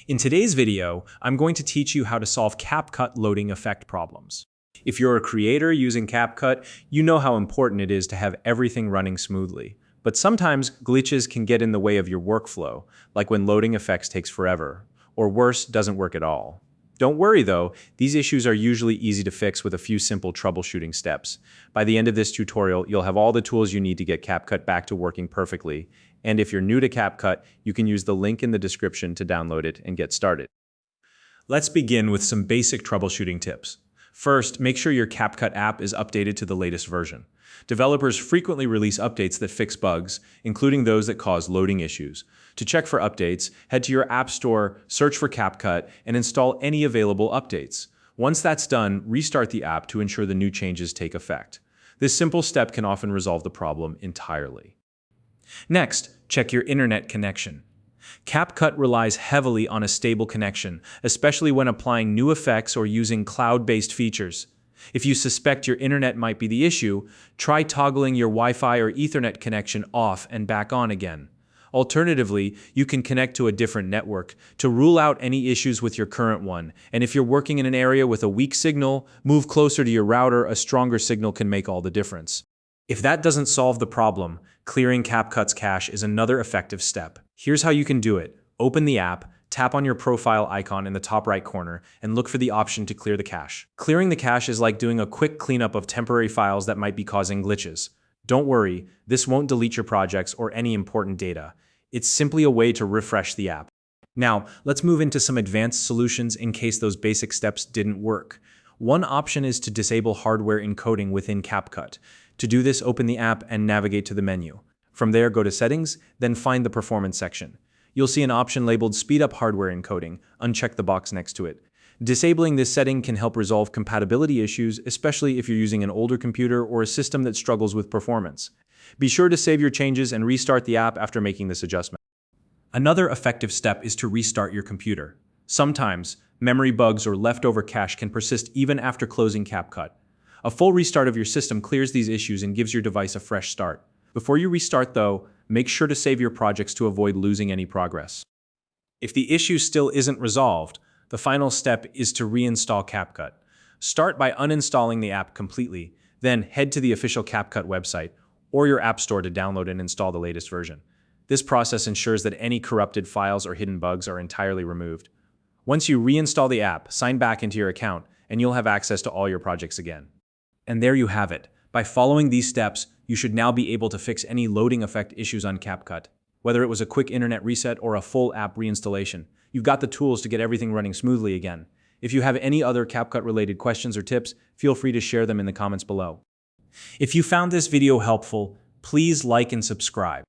In today's video, I'm going to teach you how to solve Capcut loading effect problems. If you're a creator using Capcut, you know how important it is to have everything running smoothly. But sometimes glitches can get in the way of your workflow, like when loading effects takes forever, or worse, doesn't work at all. Don't worry though, these issues are usually easy to fix with a few simple troubleshooting steps. By the end of this tutorial, you'll have all the tools you need to get Capcut back to working perfectly. And if you're new to Capcut, you can use the link in the description to download it and get started. Let's begin with some basic troubleshooting tips. First, make sure your Capcut app is updated to the latest version. Developers frequently release updates that fix bugs, including those that cause loading issues. To check for updates, head to your App Store, search for Capcut, and install any available updates. Once that's done, restart the app to ensure the new changes take effect. This simple step can often resolve the problem entirely. Next, check your internet connection. Capcut relies heavily on a stable connection, especially when applying new effects or using cloud-based features. If you suspect your internet might be the issue, try toggling your Wi-Fi or Ethernet connection off and back on again. Alternatively, you can connect to a different network to rule out any issues with your current one. And if you're working in an area with a weak signal, move closer to your router. A stronger signal can make all the difference. If that doesn't solve the problem, clearing Capcut's cache is another effective step. Here's how you can do it. Open the app, tap on your profile icon in the top right corner, and look for the option to clear the cache. Clearing the cache is like doing a quick cleanup of temporary files that might be causing glitches. Don't worry, this won't delete your projects or any important data. It's simply a way to refresh the app. Now, let's move into some advanced solutions in case those basic steps didn't work. One option is to disable hardware encoding within Capcut. To do this, open the app and navigate to the menu. From there, go to Settings, then find the Performance section. You'll see an option labeled Speed Up Hardware Encoding. Uncheck the box next to it. Disabling this setting can help resolve compatibility issues, especially if you're using an older computer or a system that struggles with performance. Be sure to save your changes and restart the app after making this adjustment. Another effective step is to restart your computer. Sometimes, memory bugs or leftover cache can persist even after closing Capcut. A full restart of your system clears these issues and gives your device a fresh start. Before you restart though, make sure to save your projects to avoid losing any progress. If the issue still isn't resolved, the final step is to reinstall Capcut. Start by uninstalling the app completely, then head to the official Capcut website or your app store to download and install the latest version. This process ensures that any corrupted files or hidden bugs are entirely removed. Once you reinstall the app, sign back into your account, and you'll have access to all your projects again. And there you have it. By following these steps, you should now be able to fix any loading effect issues on Capcut. Whether it was a quick internet reset or a full app reinstallation, you've got the tools to get everything running smoothly again. If you have any other Capcut-related questions or tips, feel free to share them in the comments below. If you found this video helpful, please like and subscribe.